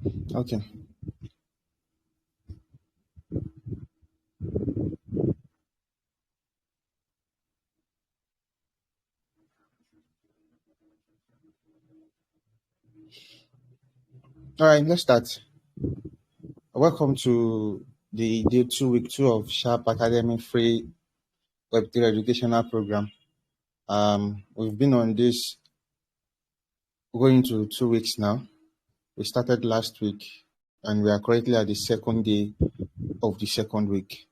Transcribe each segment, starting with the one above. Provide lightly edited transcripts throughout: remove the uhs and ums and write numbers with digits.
Okay. All right, let's start. Welcome to the day two, week two of Sharp Academy Free Web3 Educational Program. We've been on this going to 2 weeks now. We started last week and we are currently at the second day of the second week.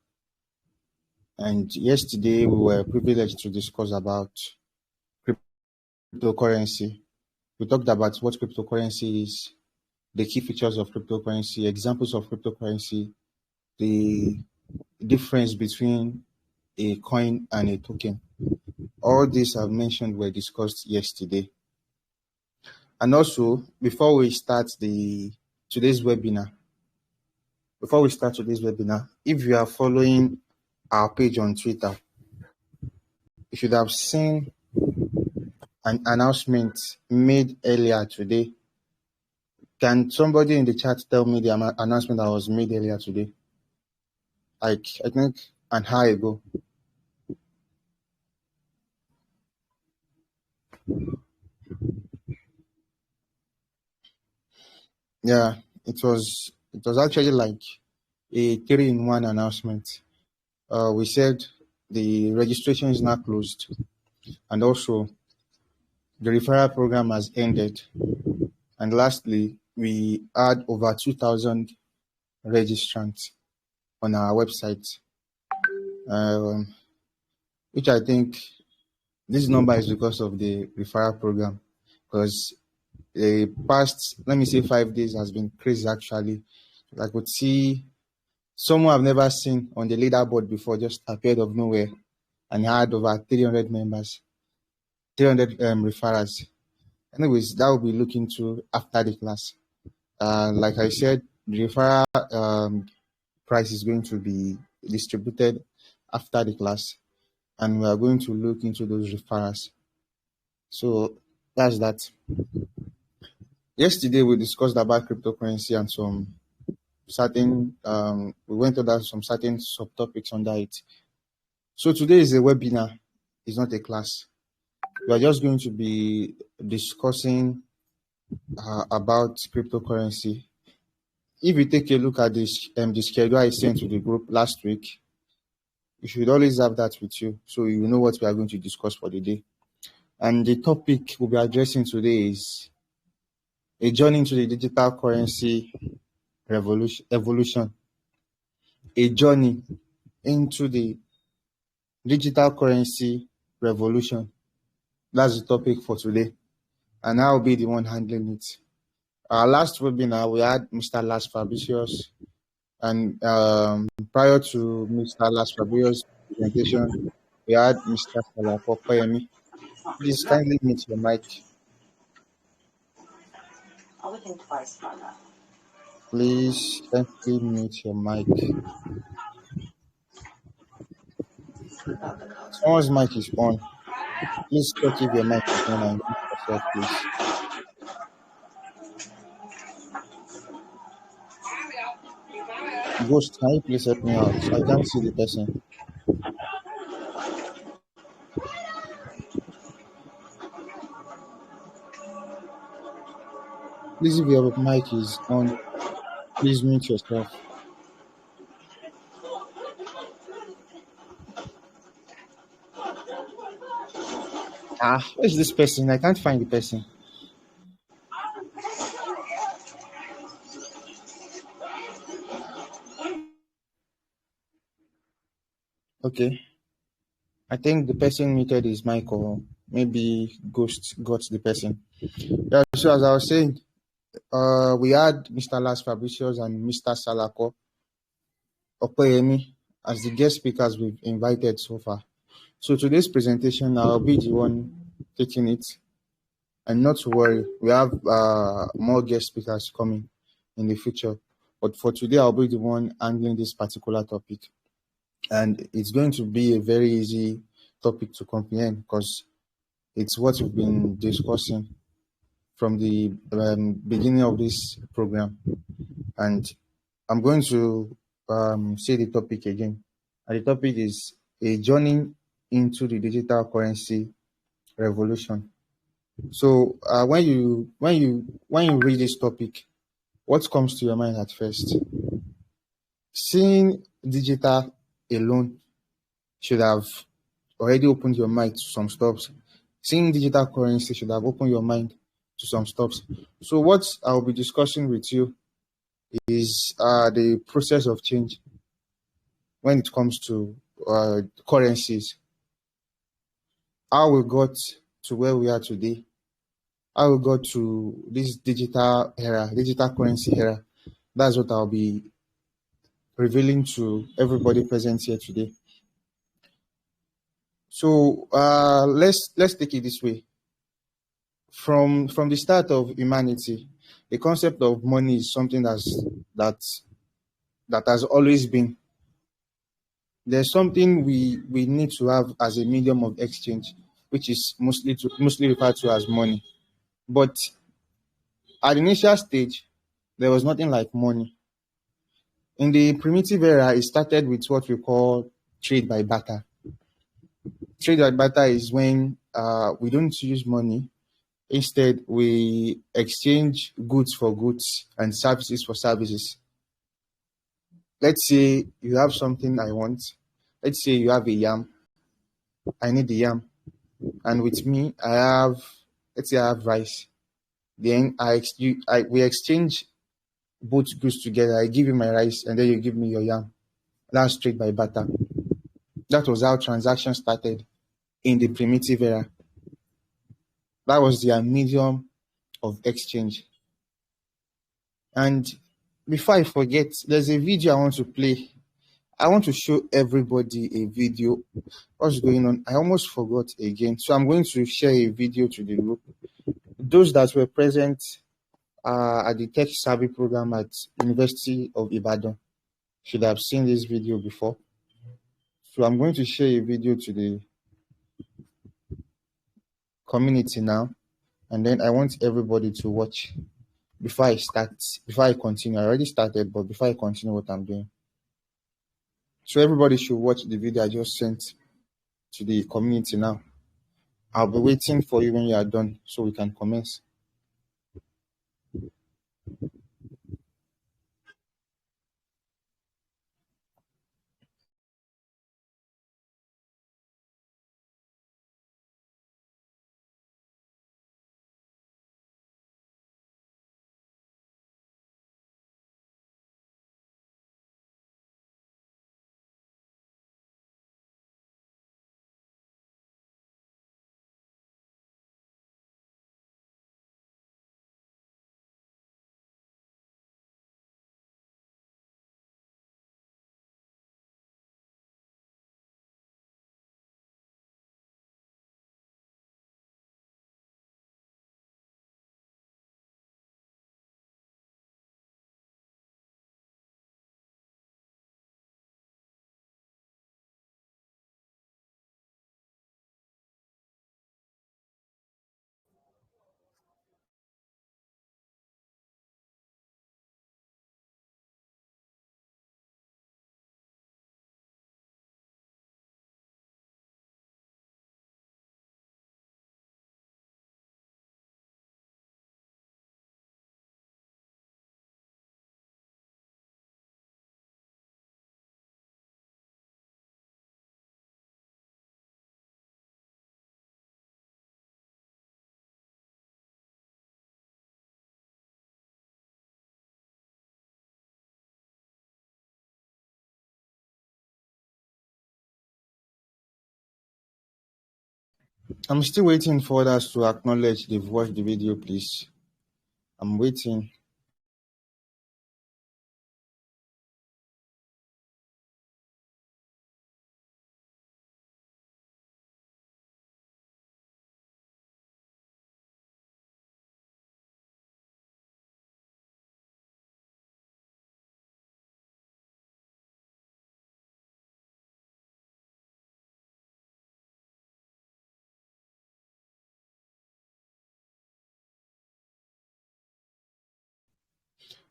And yesterday we were privileged to discuss about cryptocurrency. We talked about what cryptocurrency is, the key features of cryptocurrency, examples of cryptocurrency, the difference between a coin and a token. All these I've mentioned were discussed yesterday. And also, before we start today's webinar, if you are following our page on Twitter, you should have seen an announcement made earlier today. Can somebody in the chat tell me the announcement that was made earlier today? Like, I think an hour ago. Yeah, it was actually like a 3-in-1 announcement. We said the registration is now closed, and also the referral program has ended. And lastly, we had over 2,000 registrants on our website, which I think this number is because of the referral program, because the past, let me say, 5 days has been crazy actually. I could see someone I've never seen on the leaderboard before just appeared of nowhere and had over 300 members, 300 referrals. Anyways, that will be looked into after the class. Like I said, the referral price is going to be distributed after the class, and we are going to look into those referrals. So that's that. Yesterday we discussed about cryptocurrency and some certain we went over some certain subtopics under it. So today is a webinar, it's not a class. We are just going to be discussing about cryptocurrency. If you take a look at this the schedule I sent to the group last week, you should always have that with you so you know what we are going to discuss for the day. And the topic we'll be addressing today is a journey into the digital currency evolution. A journey into the digital currency revolution. That's the topic for today. And I'll be the one handling it. Last webinar, we had Mr. Las Fabricius. And prior to Mr. Las Fabricius' presentation, we had Mr. Salako Koyemi. Please kindly mute your mic. Please kindly mute your mic. Someone's mic is on. Please check if your mic is on and mute yourself, please. Ghost, can you please help me out? I can't see the person. Please, if your mic is on, please mute yourself. Where's this person? I can't find the person. Okay. I think the person muted his mic, or maybe Ghost got the person. Yeah, so as I was saying, we had Mr. Las Fabricius and Mr. Salako Okoyemi as the guest speakers we've invited so far. So today's presentation, I'll be the one taking it. And not to worry, we have more guest speakers coming in the future. But for today, I'll be the one handling this particular topic. And it's going to be a very easy topic to comprehend because it's what we've been discussing from the beginning of this program, and I'm going to say the topic again. And the topic is a journey into the digital currency revolution. So when you read this topic, what comes to your mind at first? Seeing digital alone should have already opened your mind to some stuff. Seeing digital currency should have opened your mind to some stuff. So what I'll be discussing with you is the process of change when it comes to currencies, how we got to where we are today, how we got to this digital era, digital currency era. That's what I'll be revealing to everybody present here today. So let's take it this way. From the start of humanity, the concept of money is something that that has always been. There's something we need to have as a medium of exchange, which is mostly referred to as money. But at the initial stage, there was nothing like money. In the primitive era, it started with what we call trade by barter. Trade by barter is when we don't use money. Instead, we exchange goods for goods and services for services. Let's say you have something I want. Let's say you have a yam. I need the yam. And with me, let's say I have rice. Then we exchange both goods together. I give you my rice and then you give me your yam. That's trade by barter. That was how transactions started in the primitive era. That was their medium of exchange. And before I forget, there's a video I want to play. I want to show everybody a video. What's going on? I almost forgot again. So I'm going to share a video to the group. Those that were present at the Tech Savvy program at University of Ibadan should have seen this video before. So I'm going to share a video to the community now, and then I want everybody to watch before I continue. I already started, but before I continue what I'm doing. So everybody should watch the video I just sent to the community now. I'll be waiting for you when you are done so we can commence. I'm still waiting for others to acknowledge they've watched the video, please. I'm waiting.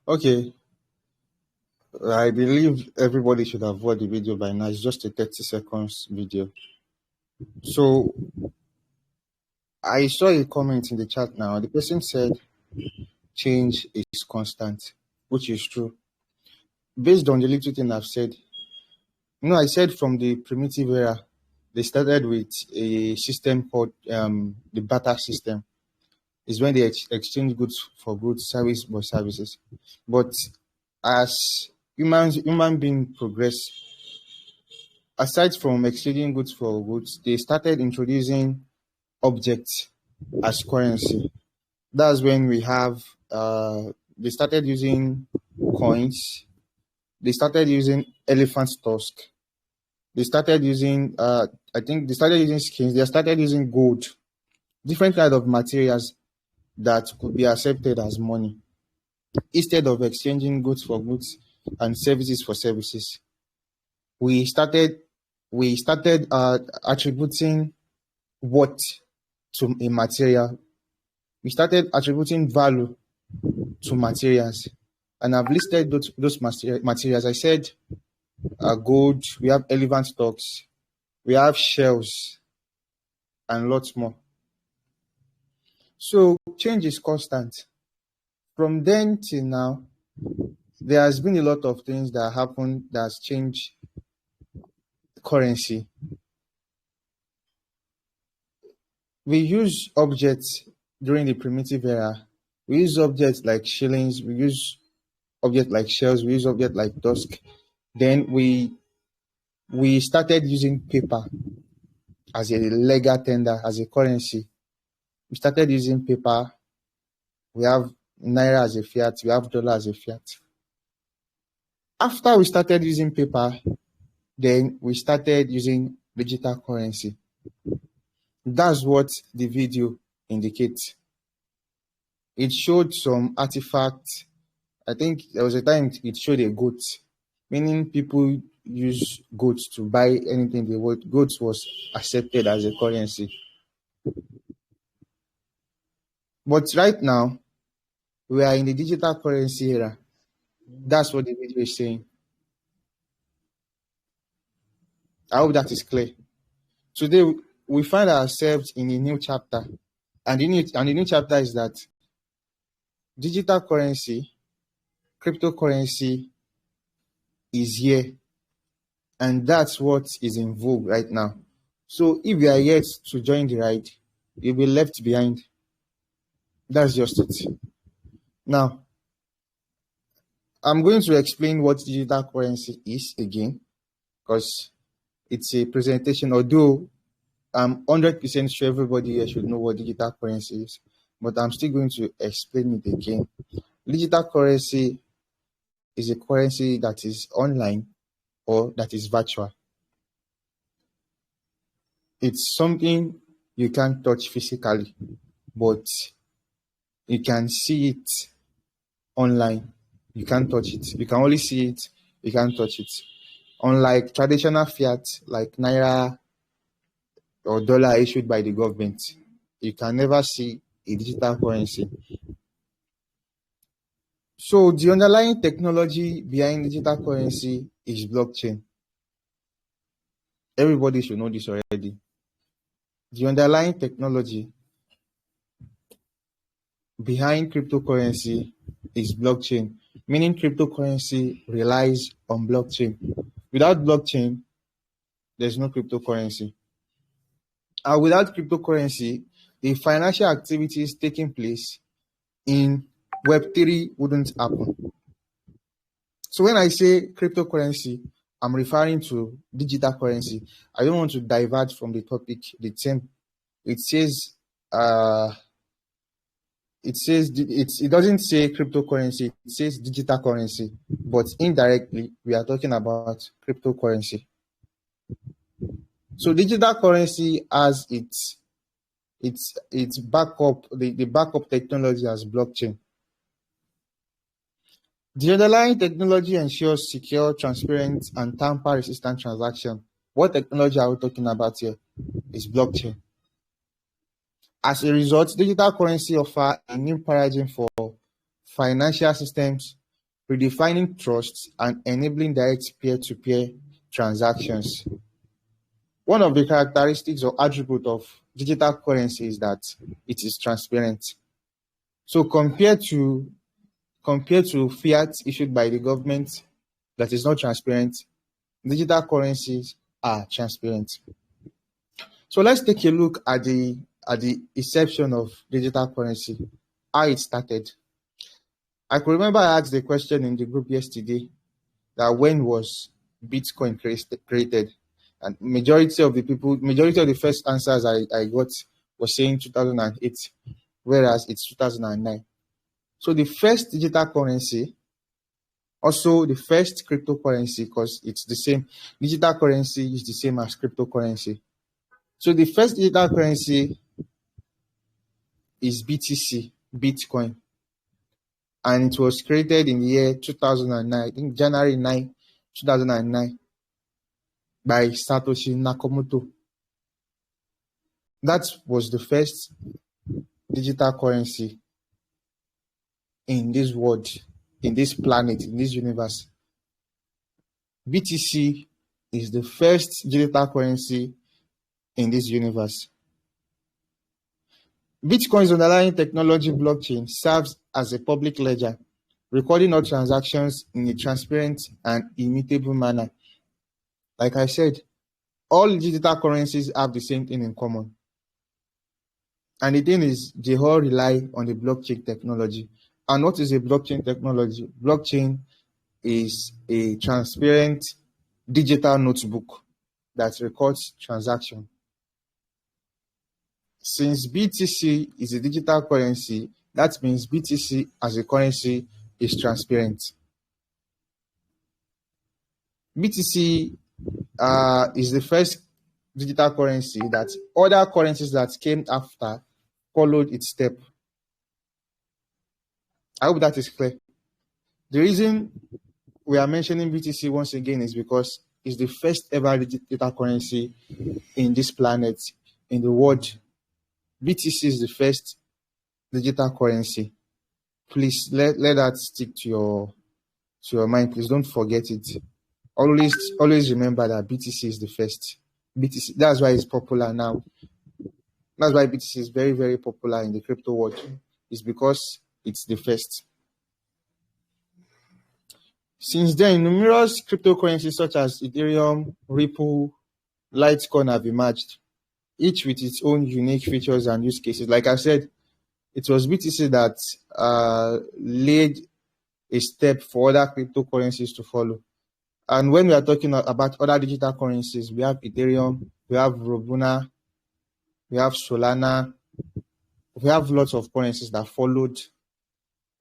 Okay, I believe everybody should have watched the video by now. It's just a 30 seconds video. So I saw a comment in the chat now. The person said change is constant, which is true. Based on the little thing I've said, I said from the primitive era, they started with a system called the barter system. Is when they exchange goods for goods, service for services. But as human being progress, aside from exchanging goods for goods, they started introducing objects as currency. That's when we have they started using coins. They started using elephant tusk. They started using I think they started using skins. They started using gold, different kind of materials that could be accepted as money instead of exchanging goods for goods and services for services. We started attributing worth to a material. We started attributing value to materials, and I've listed those materials. I said gold, we have elephant stocks, we have shells, and lots more. So change is constant. From then till now, there has been a lot of things that happened that has changed currency. We use objects during the primitive era. We use objects like shillings, we use objects like shells, we use objects like tusk. Then we started using paper as a legal tender, as a currency. We started using paper. We have naira as a fiat, we have dollar as a fiat. After we started using paper, then we started using digital currency. That's what the video indicates. It showed some artifacts. I think there was a time it showed a goat, meaning people use goats to buy anything they want. Goats was accepted as a currency. But right now, we are in the digital currency era. That's what the video is saying. I hope that is clear. Today, we find ourselves in a new chapter. And the new chapter is that digital currency, cryptocurrency is here. And that's what is in vogue right now. So if you are yet to join the ride, you'll be left behind. That's just it. Now, I'm going to explain what digital currency is again, because it's a presentation, although I'm 100% sure everybody here should know what digital currency is, but I'm still going to explain it again. Digital currency is a currency that is online or that is virtual. It's something you can't touch physically, but you can see it online. You can't touch it. You can only see it. You can't touch it. Unlike traditional fiat like naira or dollar issued by the government, you can never see a digital currency. So the underlying technology behind digital currency is blockchain. Everybody should know this already. The underlying technology behind cryptocurrency is blockchain, meaning cryptocurrency relies on blockchain. Without blockchain, there's no cryptocurrency. And without cryptocurrency, the financial activities taking place in Web3 wouldn't happen. So when I say cryptocurrency, I'm referring to digital currency. I don't want to divert from the topic. It doesn't say cryptocurrency, it says digital currency, but indirectly we are talking about cryptocurrency. So digital currency has its backup, the backup technology as blockchain. The underlying technology ensures secure, transparent, and tamper-resistant transaction. What technology are we talking about here? Is blockchain. As a result, digital currency offers a new paradigm for financial systems redefining trust, and enabling direct peer-to-peer transactions. One of the characteristics or attribute of digital currency is that it is transparent. So compared to fiat issued by the government that is not transparent, digital currencies are transparent. So let's take a look at the inception of digital currency, how it started. I could remember I asked the question in the group yesterday that when was Bitcoin created? And majority of the first answers I got was saying 2008, whereas it's 2009. So the first digital currency, also the first cryptocurrency, because it's the same, digital currency is the same as cryptocurrency. So the first digital currency is BTC, Bitcoin. And it was created in the year 2009, I think January 9, 2009, by Satoshi Nakamoto. That was the first digital currency in this world, in this planet, in this universe. BTC is the first digital currency in this universe. Bitcoin's underlying technology, blockchain, serves as a public ledger, recording all transactions in a transparent and immutable manner. Like I said, all digital currencies have the same thing in common. And the thing is, they all rely on the blockchain technology. And what is a blockchain technology? Blockchain is a transparent digital notebook that records transactions. Since BTC is a digital currency, that means BTC as a currency is transparent. BTC is the first digital currency that other currencies that came after followed its step. I hope that is clear. The reason we are mentioning BTC once again is because it's the first ever digital currency in this planet, in the world. BTC is the first digital currency. Please let that stick to your mind. Please don't forget it. Always remember that BTC is the first. BTC, that's why it's popular now. That's why BTC is very, very popular in the crypto world. It's because it's the first. Since then, numerous cryptocurrencies such as Ethereum, Ripple, Litecoin have emerged, each with its own unique features and use cases. Like I said, it was BTC that laid a step for other cryptocurrencies to follow. And when we are talking about other digital currencies, we have Ethereum, we have Robuna, we have Solana, we have lots of currencies that followed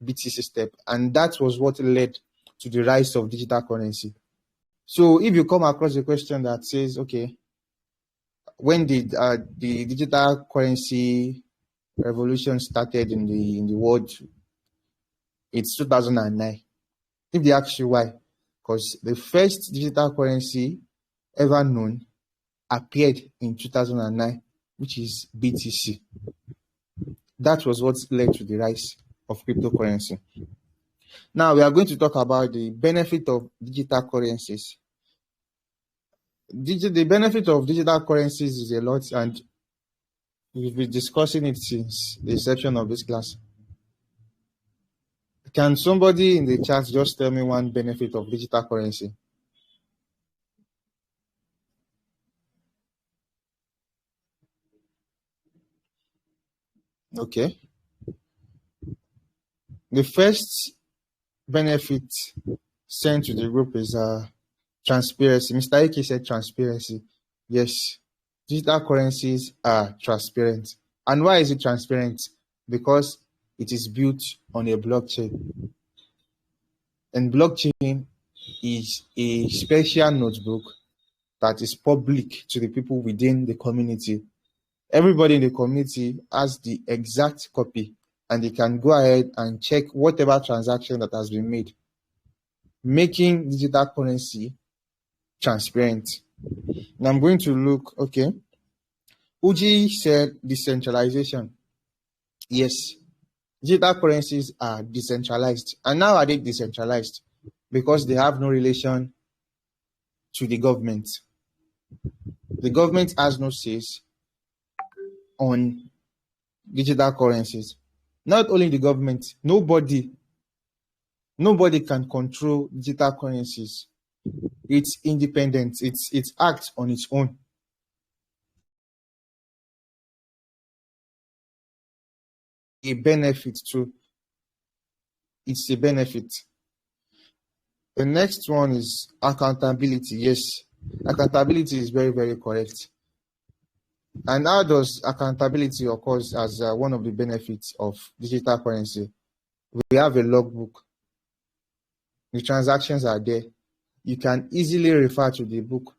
BTC step. And that was what led to the rise of digital currency. So if you come across a question that says, okay, when did the digital currency revolution started in the world? It's 2009. If they ask you why, because the first digital currency ever known appeared in 2009, which is BTC. That was what led to the rise of cryptocurrency. Now we are going to talk about the benefit of digital currencies. The benefit of digital currencies is a lot, and we've been discussing it since the inception of this class. Can somebody in the chat just tell me one benefit of digital currency? Okay. The first benefit sent to the group is transparency. Mr. Ike said transparency. Yes, digital currencies are transparent. And why is it transparent? Because it is built on a blockchain. And blockchain is a special notebook that is public to the people within the community. Everybody in the community has the exact copy, and they can go ahead and check whatever transaction that has been made, making digital currency transparent. Now I'm going to look, okay. Uji said decentralization. Yes, Digital currencies are decentralized. And now are they decentralized? Because they have no relation to the government. The government has no say on digital currencies. Not only the government, nobody can control digital currencies. It's independent. It acts on its own. A benefit too. It's a benefit. The next one is accountability. Yes, accountability is very, very correct. And how does accountability occur as one of the benefits of digital currency? We have a logbook. The transactions are there. You can easily refer to the book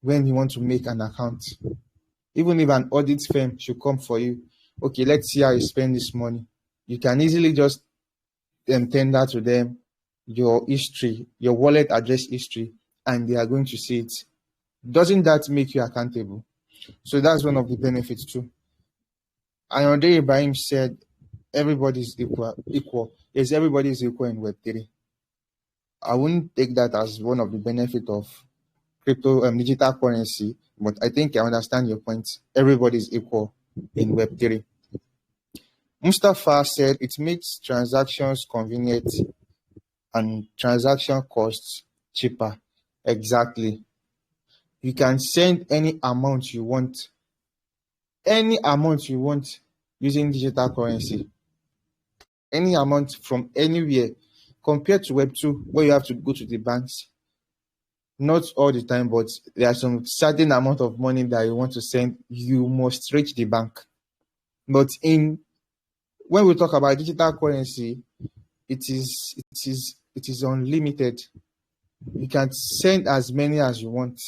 when you want to make an account. Even if an audit firm should come for you, okay, let's see how you spend this money. You can easily just tender to them your history, your wallet address history, and they are going to see it. Doesn't that make you accountable? So that's one of the benefits too. Ayonde Ibrahim said everybody is equal. Yes, everybody is equal in Web3. I wouldn't take that as one of the benefits of crypto digital currency, but I think I understand your point. Everybody is equal in Web3. Mustafa said it makes transactions convenient and transaction costs cheaper. Exactly. You can send any amount you want using digital currency. Any amount from anywhere, compared to Web2, where you have to go to the banks. Not all the time, but there are some certain amount of money that you want to send, you must reach the bank. But when we talk about digital currency, it is unlimited. You can send as many as you want.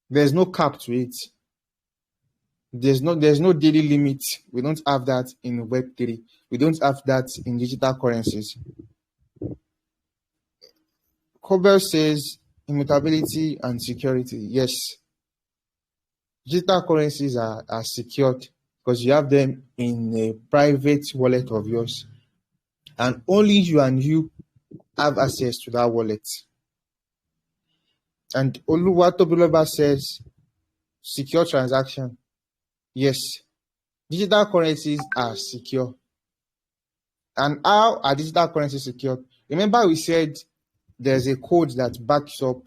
There's no cap to it. There's no daily limit. We don't have that in Web3. We don't have that in digital currencies. Cobell says immutability and security. Yes, digital currencies are secured because you have them in a private wallet of yours, and only you and you have access to that wallet. And Oluwatobiloba says secure transaction. Yes, digital currencies are secure. And how are digital currencies secure? Remember we said there's a code that backs up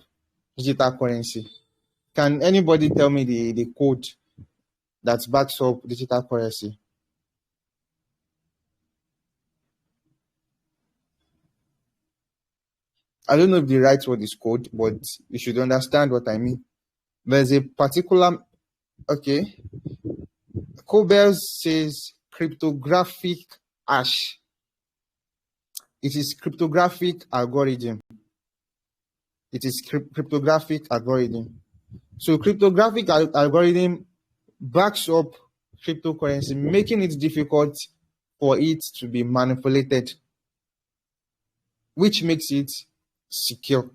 digital currency. Can anybody tell me the code that backs up digital currency? I don't know if the right word is code, but you should understand what I mean. There's a particular, okay. Cobell says cryptographic hash. It is cryptographic algorithm. It is cryptographic algorithm. So cryptographic algorithm backs up cryptocurrency, making it difficult for it to be manipulated, which makes it secure.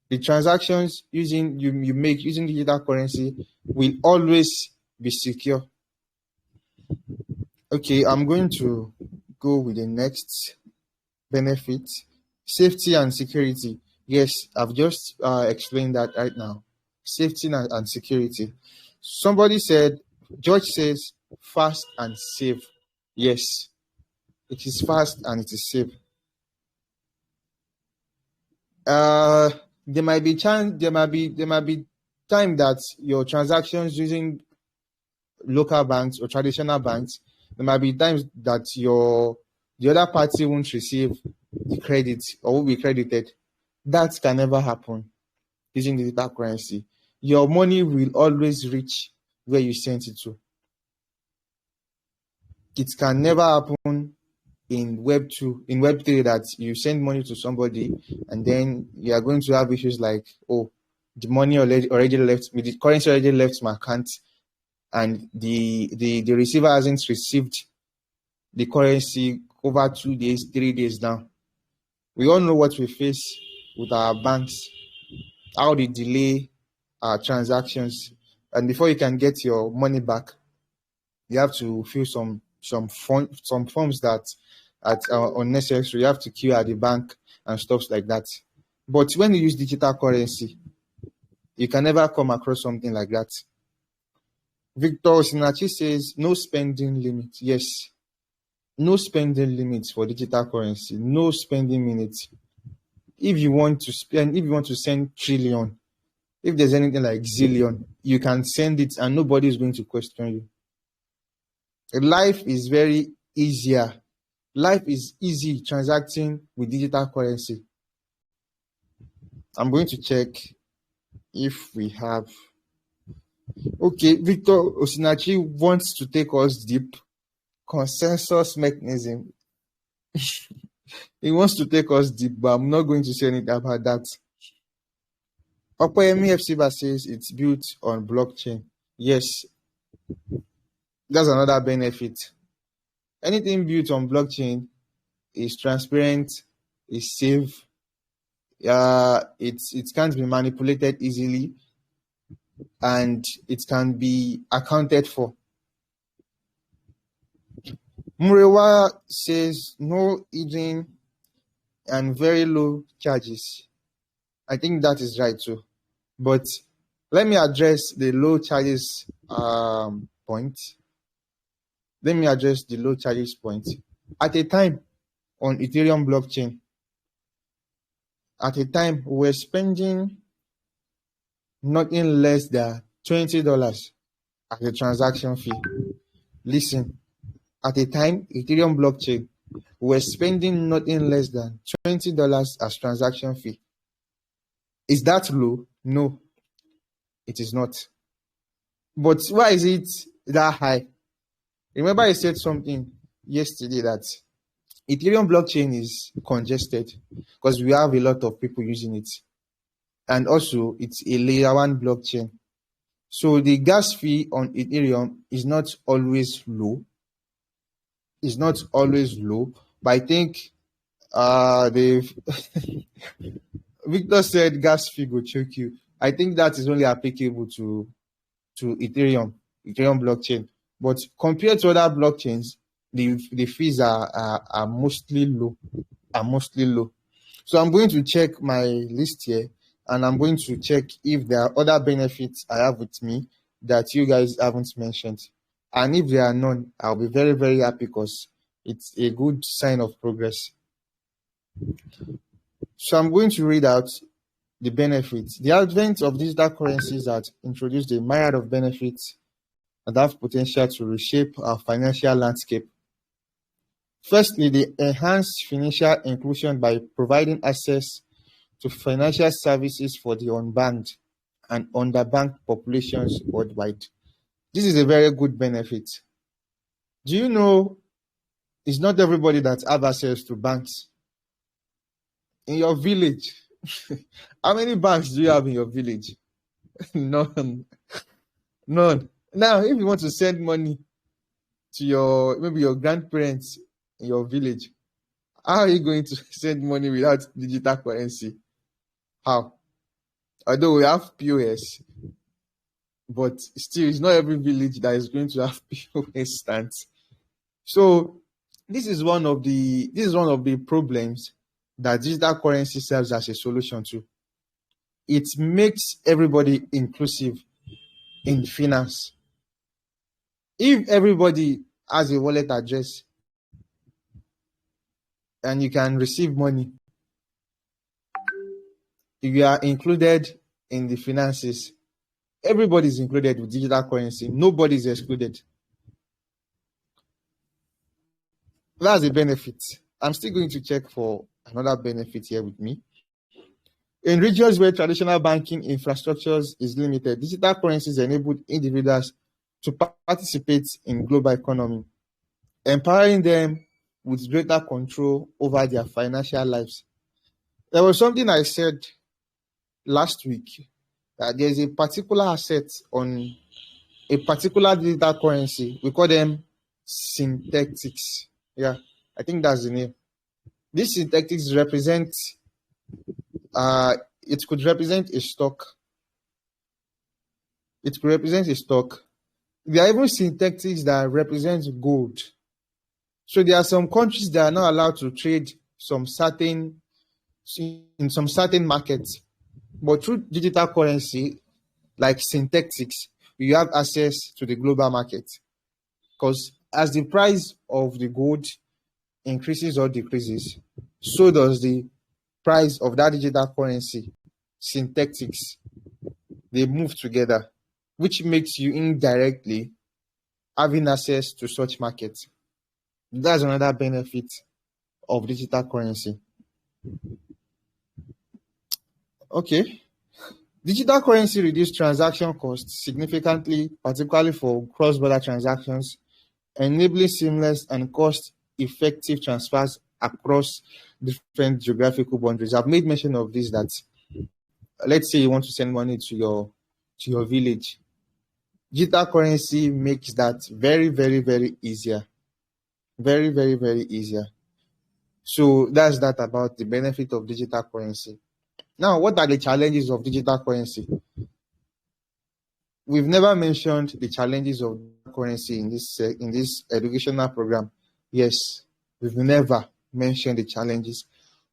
The transactions you make using digital currency will always be secure. Okay, I'm going to go with the next benefit. Safety and security. Yes, I've just explained that right now. Safety and security. Somebody said, George says, fast and safe. Yes, it is fast and it is safe. There might be time that your transactions using local banks or traditional banks, there might be times that the other party won't receive the credit or will be credited. That can never happen using digital currency. Your money will always reach where you sent it to. It can never happen in Web2, in Web3, that you send money to somebody and then you are going to have issues like, oh, the money already left me, the currency already left my account, and the receiver hasn't received the currency over 2 days, 3 days now. We all know what we face with our banks, how they delay our transactions, and before you can get your money back, you have to fill some some forms that are unnecessary. You have to queue at the bank and stuff like that. But when you use digital currency, you can never come across something like that. Victor Osinachi says no spending limit. Yes, no spending limits for digital currency. No spending limits. If you want to send trillion, if there's anything like zillion, you can send it and nobody is going to question you. Life is very easier. Life is easy transacting with digital currency. I'm going to check if we have. Okay, Victor Osinachi wants to take us deep. Consensus mechanism. He wants to take us deep, but I'm not going to say anything about that. Okoyemi FCBA says it's built on blockchain. Yes, that's another benefit. Anything built on blockchain is transparent, is safe, it can't be manipulated easily, and it can be accounted for. Murewa says no hidden and very low charges. I think that is right too. But let me address the low charges point. Let me address the low charges point. At a time on Ethereum blockchain, we're spending nothing less than $20 as a transaction fee. Listen, at a time, Ethereum blockchain, we're spending nothing less than $20 as transaction fee. Is that low? No, it is not. But why is it that high? Remember I said something yesterday that Ethereum blockchain is congested because we have a lot of people using it. And also, it's a layer 1 blockchain. So the gas fee on Ethereum is not always low. It's not always low, but I think they've Victor said gas fee will choke you. I think that is only applicable to Ethereum blockchain. But compared to other blockchains, the fees are mostly low. So I'm going to check my list here, and I'm going to check if there are other benefits I have with me that you guys haven't mentioned. And if there are none, I'll be very, very happy because it's a good sign of progress. So I'm going to read out the benefits. The advent of digital currencies that introduced a myriad of benefits that have potential to reshape our financial landscape. Firstly, the enhanced financial inclusion by providing access to financial services for the unbanked and underbanked populations worldwide. This is a very good benefit. Do you know it's not everybody that have access to banks? In your village, how many banks do you have in your village? None. Now, if you want to send money to maybe your grandparents in your village, how are you going to send money without digital currency? How? Although we have POS, but still, it's not every village that is going to have POS stands. So this is one of the problems that digital currency serves as a solution to. It makes everybody inclusive in finance. If everybody has a wallet address and you can receive money, if you are included in the finances, everybody is included with digital currency. Nobody is excluded. That's a benefit. I'm still going to check for another benefit here with me. In regions where traditional banking infrastructures is limited, digital currencies enabled individuals to participate in global economy, empowering them with greater control over their financial lives. There was something I said last week that there's a particular asset on a particular digital currency. We call them synthetics. Yeah, I think that's the name. These synthetics represent, it could represent a stock. It could represent a stock. There are even synthetics that represent gold. So there are some countries that are not allowed to trade in some certain markets, but through digital currency like Synthetics, you have access to the global market. Because as the price of the gold increases or decreases, so does the price of that digital currency, Synthetics. They move together, which makes you indirectly having access to such markets. That's another benefit of digital currency. Okay. Digital currency reduces transaction costs significantly, particularly for cross-border transactions, enabling seamless and cost-effective transfers across different geographical boundaries. I've made mention of this, that let's say you want to send money to your village. Digital currency makes that very, very, very easier. Very, very, very easier. So that's that about the benefit of digital currency. Now, what are the challenges of digital currency? We've never mentioned the challenges of currency in this educational program. Yes, we've never mentioned the challenges.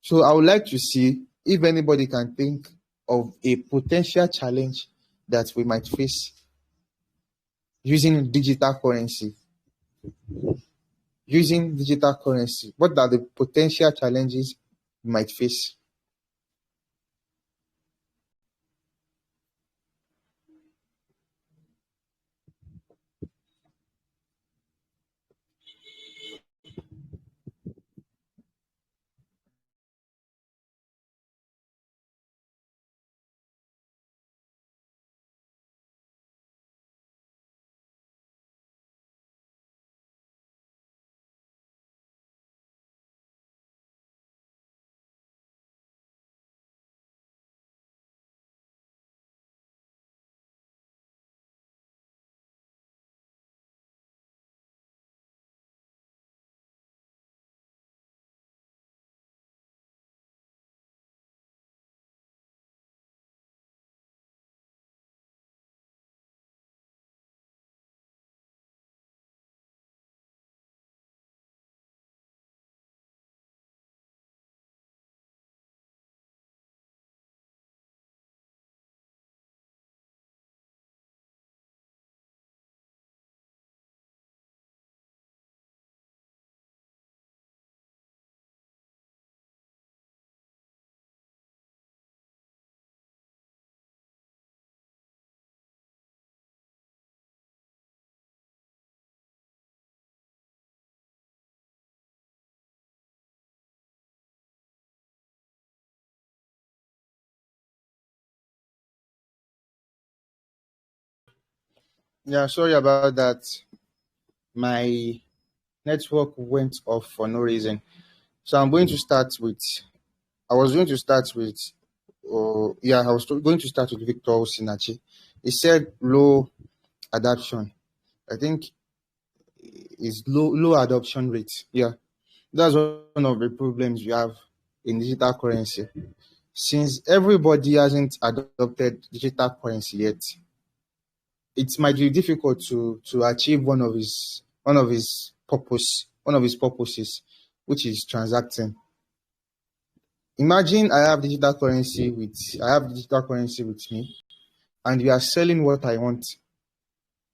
So I would like to see if anybody can think of a potential challenge that we might face using digital currency. Using digital currency, what are the potential challenges we might face? Yeah, sorry about that. My network went off for no reason. So I'm going to start with, I was going to start with, I was going to start with Victor Osinachi. He said low adoption. I think is low adoption rate. Yeah, that's one of the problems we have in digital currency. Since everybody hasn't adopted digital currency yet, it might be difficult to achieve one of his purposes, which is transacting. Imagine I have digital currency with me, and you are selling what I want,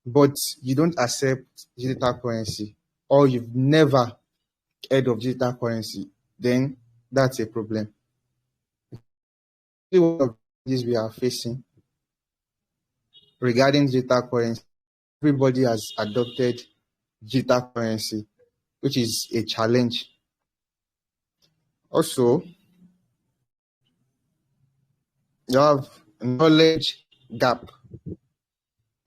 but you don't accept digital currency, or you've never heard of digital currency, then that's a problem. One of these we are facing regarding digital currency, everybody has adopted digital currency, which is a challenge. Also, you have knowledge gap.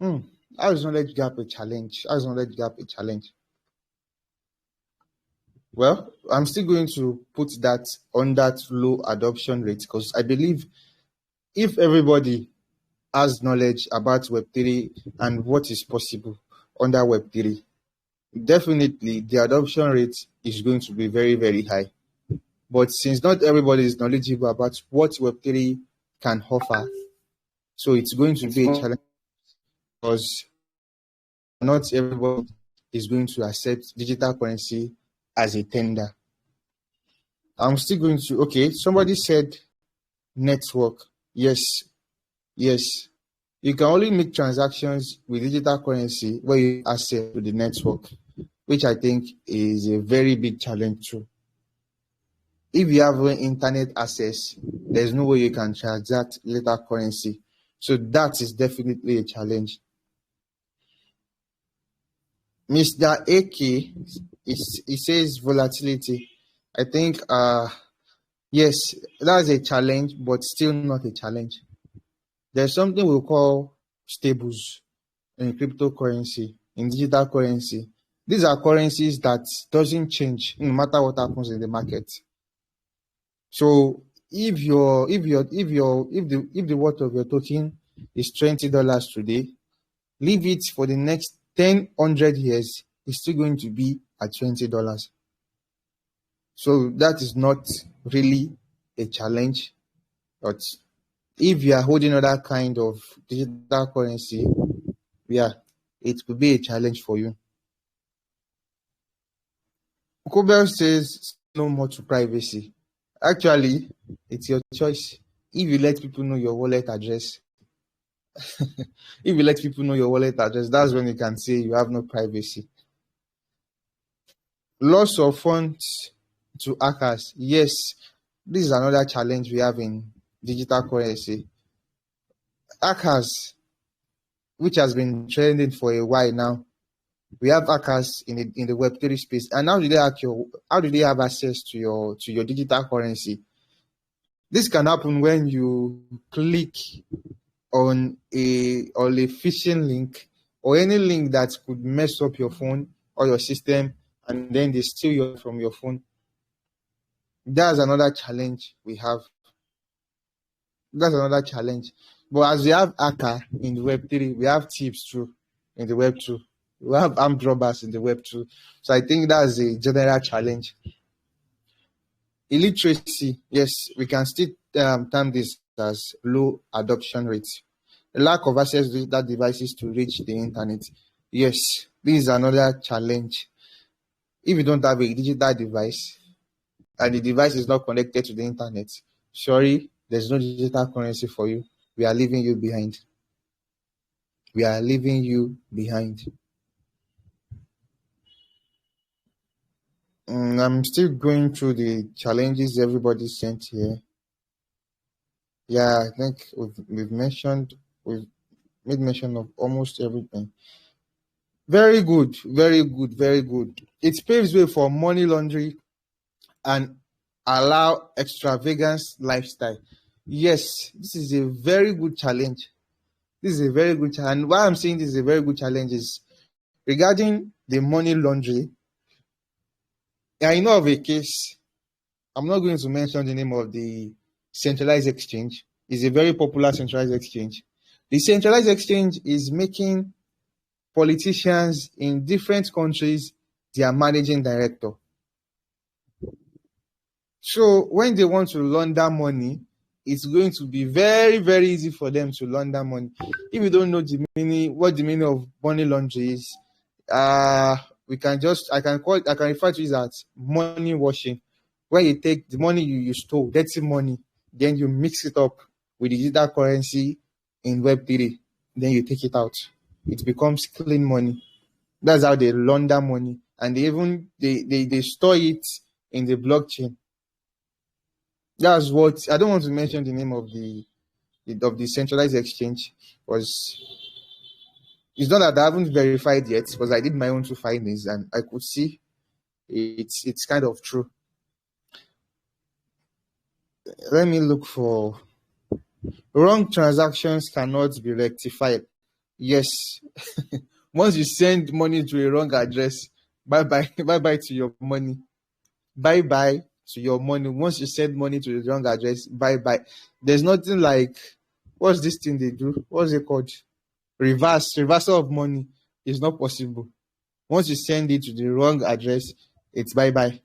Hmm. How is knowledge gap a challenge? How is knowledge gap a challenge? Well, I'm still going to put that on that low adoption rate, because I believe if everybody has knowledge about Web3 and what is possible under Web3, definitely the adoption rate is going to be very, very high. But since not everybody is knowledgeable about what Web3 can offer, so it's going to be a challenge, because not everybody is going to accept digital currency as a tender. I'm still going to, okay, somebody said network. Yes, yes. You can only make transactions with digital currency where you have access to the network, which I think is a very big challenge too. If you have internet access, there's no way you can transact digital currency. So that is definitely a challenge. Mr. AK, he says volatility. I think, yes, that's a challenge, but still not a challenge. There's something we call stables in cryptocurrency, in digital currency. These are currencies that doesn't change no matter what happens in the market. So if the worth of your token is $20 today, leave it for the next 100 years, it's still going to be at $20. So that is not really a challenge. But if you are holding other kind of digital currency, yeah, it could be a challenge for you. Kobel says no more to privacy. Actually, it's your choice. If you let people know your wallet address, if you let people know your wallet address, that's when you can say you have no privacy. Loss of funds to hackers. Yes, this is another challenge we have in digital currency. Hackers, which has been trending for a while now, we have hackers in the Web3 space, and how do they have access to your digital currency? This can happen when you click on a phishing link or any link that could mess up your phone or your system, and then they steal from your phone. That's another challenge we have. That's another challenge. But as we have hacker in the Web3, we have thieves too in the Web2. We have armed robbers in the Web2. So I think that's a general challenge. Illiteracy, yes, we can still term this as low adoption rates. The lack of access to digital devices to reach the internet. Yes, this is another challenge. If you don't have a digital device and the device is not connected to the internet, sorry, there's no digital currency for you. We are leaving you behind. We are leaving you behind. I'm still going through the challenges everybody sent here. Yeah, I think we've made mention of almost everything. Very good, very good, very good. It paves way for money laundering and allow extravagance lifestyle. Yes, this is a very good challenge. This is a very good challenge. And why I'm saying this is a very good challenge is regarding the money laundering. I know of a case. I'm not going to mention the name of the centralized exchange. It's a very popular centralized exchange. The centralized exchange is making politicians in different countries their managing director. So when they want to launder money, it's going to be very, very easy for them to launder money. If you don't know what the meaning of money laundering is, I can refer to it as money washing. When you take the money you stole, dirty money, then you mix it up with digital currency in Web3, then you take it out. It becomes clean money. That's how they launder money, and they store it in the blockchain. That's what I don't want to mention the name of the centralized exchange, because it's not that I haven't verified yet, because I did my own two findings and I could see it's kind of true. Let me look for wrong transactions cannot be rectified. Yes. Once you send money to a wrong address, bye-bye to your money. Bye-bye to your money. Once you send money to the wrong address, bye-bye. There's nothing like, what's this thing they do? What's it called? Reversal of money is not possible. Once you send it to the wrong address, it's bye-bye.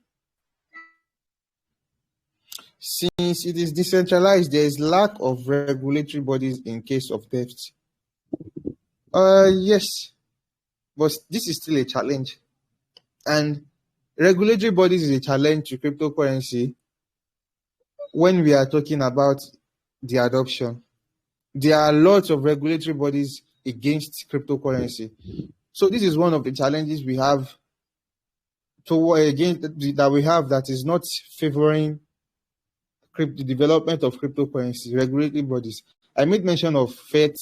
Since it is decentralized, there is lack of regulatory bodies in case of theft. Yes, but this is still a challenge. And regulatory bodies is a challenge to cryptocurrency when we are talking about the adoption. There are lots of regulatory bodies against cryptocurrency. So this is one of the challenges we have that is not favoring the development of cryptocurrency, regulatory bodies. I made mention of FET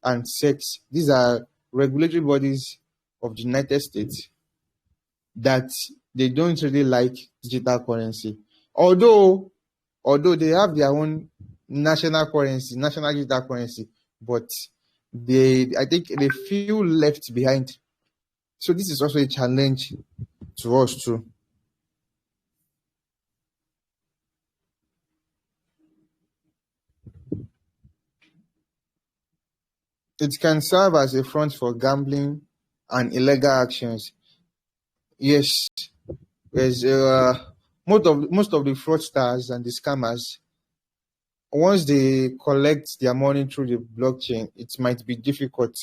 and SEC. These are regulatory bodies of the United States that they don't really like digital currency. Although they have their own national digital currency, but I think they feel left behind. So this is also a challenge to us too. It can serve as a front for gambling and illegal actions. Yes, there's most of the fraudsters and the scammers, once they collect their money through the blockchain, it might be difficult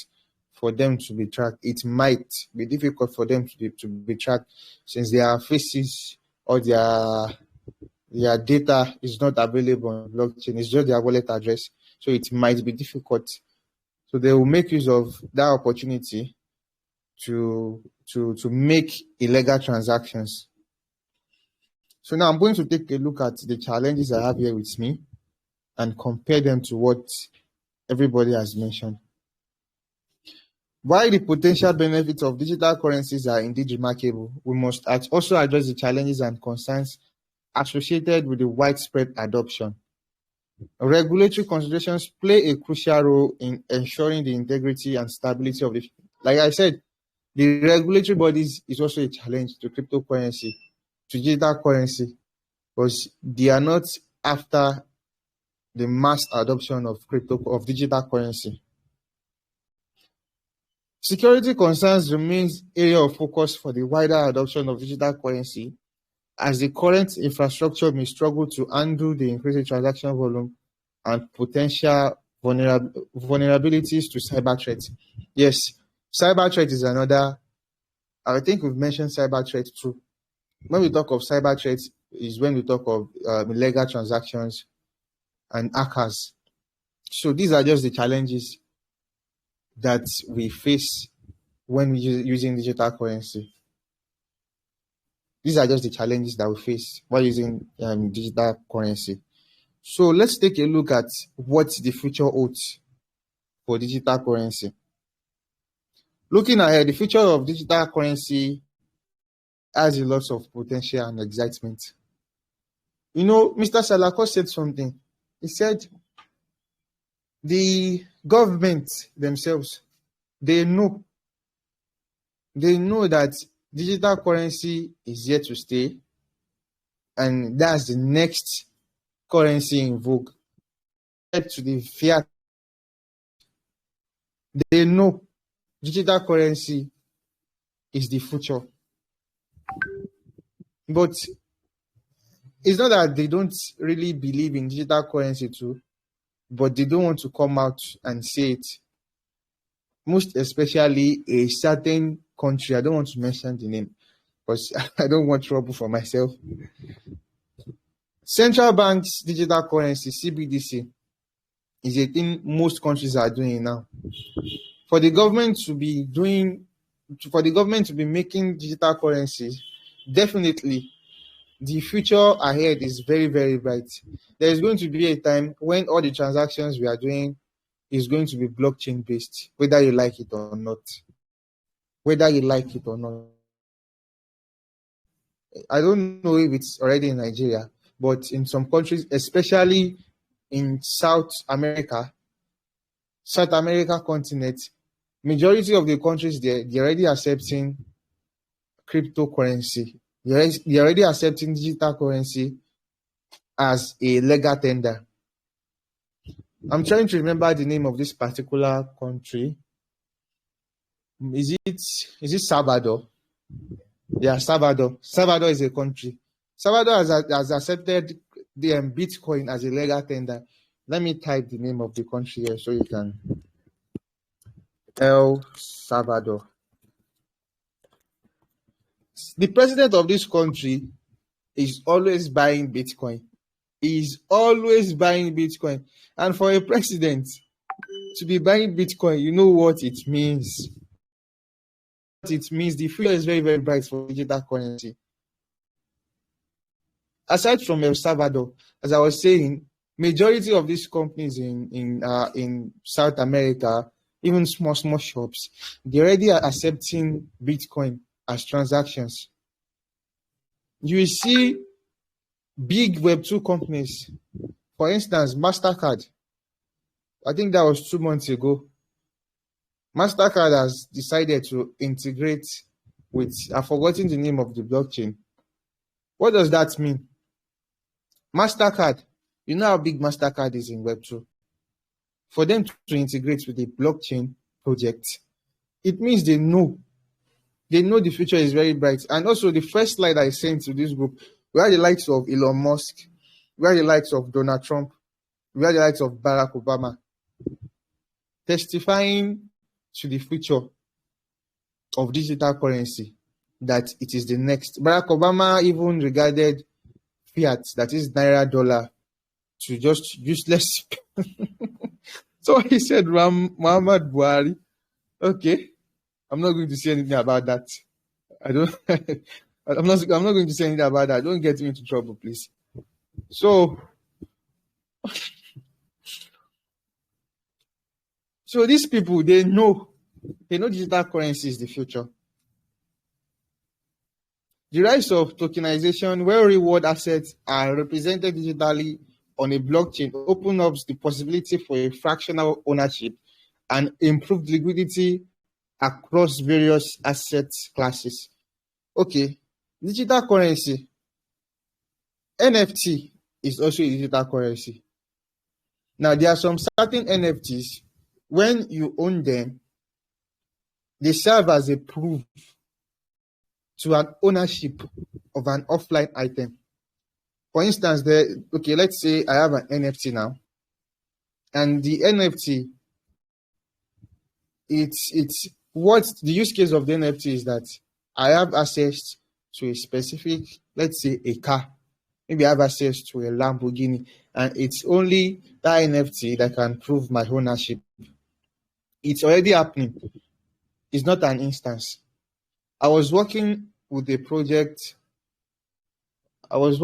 for them to be tracked. It might be difficult for them to be tracked since their faces or their data is not available on blockchain. It's just their wallet address. So it might be difficult. So they will make use of that opportunity to make illegal transactions. So now I'm going to take a look at the challenges I have here with me and compare them to what everybody has mentioned. While the potential benefits of digital currencies are indeed remarkable, we must also address the challenges and concerns associated with the widespread adoption. Regulatory considerations play a crucial role in ensuring the integrity and stability of the. Like I said, the regulatory bodies is also a challenge to cryptocurrency, to digital currency, because they are not after the mass adoption of digital currency. Security concerns remains area of focus for the wider adoption of digital currency, as the current infrastructure may struggle to handle the increasing transaction volume and potential vulnerabilities to cyber threats. Yes, cyber threat is another. I think we've mentioned cyber threat too. When we talk of cyber threats, is when we talk of illegal transactions and hackers. So these are just the challenges that we face when using digital currency. These are just the challenges that we face while using digital currency. So let's take a look at what the future holds for digital currency. Looking ahead, the future of digital currency has a lot of potential and excitement. You know, Mr. Salako said something. He said the government themselves, they know that digital currency is here to stay, and that's the next currency in vogue. To the fiat, they know digital currency is the future. But it's not that they don't really believe in digital currency too, but they don't want to come out and say it. Most especially a certain country, I don't want to mention the name because I don't want trouble for myself. Central banks digital currency, CBDC, is a thing most countries are doing now. For the government to be making digital currencies, definitely the future ahead is very, very bright. There is going to be a time when all the transactions we are doing is going to be blockchain based, whether you like it or not. I don't know if it's already in Nigeria, but in some countries, especially in South America continent, majority of the countries they're already accepting cryptocurrency. They're already accepting digital currency as a legal tender. I'm trying to remember the name of this particular country. Is it Salvador? Yeah, Salvador. Salvador is a country. Salvador has accepted the Bitcoin as a legal tender. Let me type the name of the country here so you can. El Salvador. The president of this country is always buying Bitcoin. He's always buying Bitcoin. And for a president to be buying Bitcoin, you know what it means. It means the future is very, very bright for digital currency. Aside from El Salvador, as I was saying, majority of these companies in South America, even small shops, they already are accepting Bitcoin as transactions. You see big Web2 companies, for instance, MasterCard. I think that was 2 months ago. MasterCard has decided to integrate with, I've forgotten the name of the blockchain. What does that mean? MasterCard, you know how big MasterCard is in Web2. For them to integrate with a blockchain project, it means they know the future is very bright. And also, the first slide I sent to this group, we had the likes of Elon Musk, we had the likes of Donald Trump, we had the likes of Barack Obama, testifying to the future of digital currency, that it is the next. Barack Obama even regarded fiat, that is Naira dollar, to just useless. So he said Muhammad Buhari. Okay, I'm not going to say anything about that. I'm not going to say anything about that. Don't get me into trouble, please. So these people, they know digital currency is the future. The rise of tokenization, where reward assets are represented digitally on a blockchain, opens up the possibility for a fractional ownership and improved liquidity across various asset classes. Okay, digital currency. NFT is also a digital currency. Now, there are some certain NFTs, when you own them, they serve as a proof to an ownership of an offline item. For instance, let's say I have an NFT now, and the NFT, it's what the use case of the NFT is that I have access to a specific, let's say a car. Maybe I have access to a Lamborghini, and it's only that NFT that can prove my ownership. It's already happening. It's not an instance. I was working with a project. I wasn't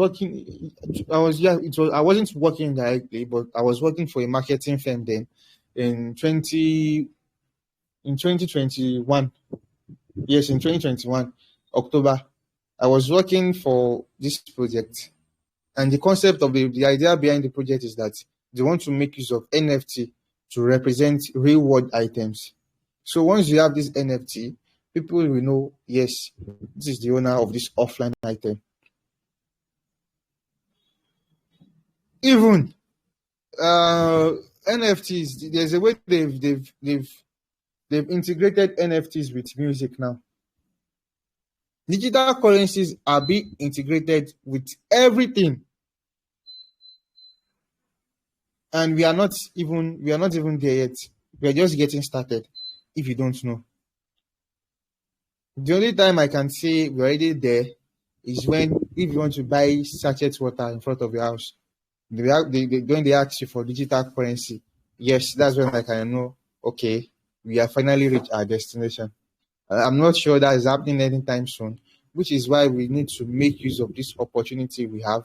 working directly, but I was working for a marketing firm then in 2021. Yes, in 2021, October, I was working for this project. And the concept of the idea behind the project is that they want to make use of NFT to represent real world items. So once you have this NFT, people will know, yes, this is the owner of this offline item. Even NFTs, there's a way they've integrated NFTs with music now. Digital currencies are being integrated with everything. And we are not even there yet. We are just getting started, if you don't know. The only time I can say we're already there is when, if you want to buy sachet water in front of your house, when they ask you for digital currency, yes, that's when I can know, okay, we have finally reached our destination. I'm not sure that is happening anytime soon, which is why we need to make use of this opportunity we have.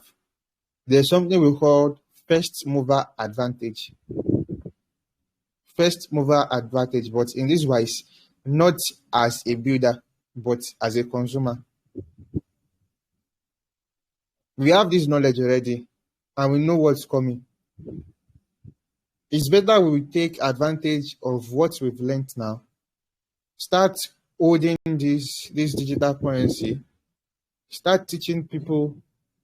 There's something we call first mover advantage. First mover advantage, but in this wise, not as a builder, but as a consumer. We have this knowledge already, and we know what's coming. It's better we take advantage of what we've learned now. Start holding this digital currency. Start teaching people,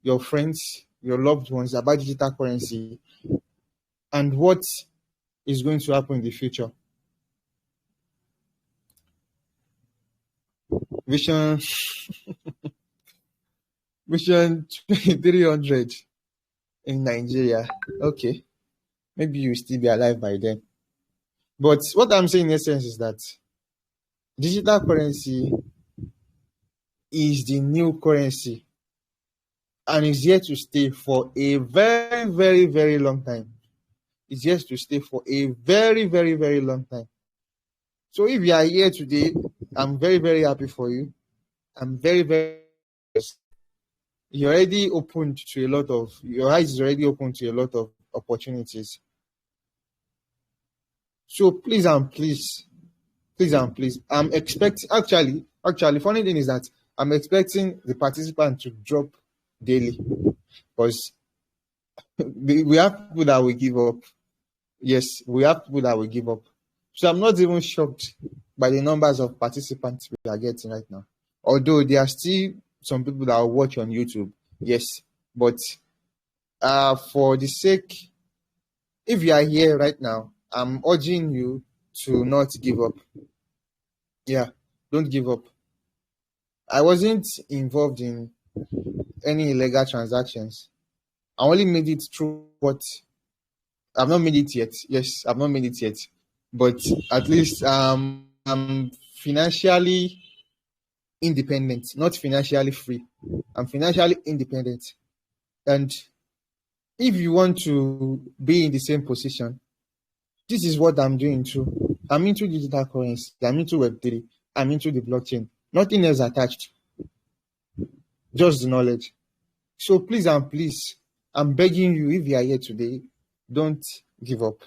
your friends, your loved ones, about digital currency and what is going to happen in the future. Vision 2300 in Nigeria. Okay, maybe you'll still be alive by then. But what I'm saying in essence is that digital currency is the new currency and is here to stay for a very, very, very long time. It's here to stay for a very, very, very long time. So if you are here today, I'm very, very happy for you. I'm very, very, you're already opened to a lot of, your eyes is already open to a lot of opportunities. So please and please, I'm expecting, actually, funny thing is that I'm expecting the participant to drop daily because we have people that will give up. Yes, we have people that will give up. So I'm not even shocked by the numbers of participants we are getting right now. Although there are still some people that will watch on YouTube, yes, but for the sake, if you are here right now, I'm urging you to not give up. Yeah, don't give up. I wasn't involved in any illegal transactions. I only made it through what I've not made it yet. Yes, I've not made it yet. But at least I'm financially independent, not financially free. I'm financially independent. And if you want to be in the same position, this is what I'm doing too. I'm into digital currency. I'm into Web3. I'm into the blockchain. Nothing else attached, just the knowledge. So please and please, I'm begging you, if you are here today, don't give up.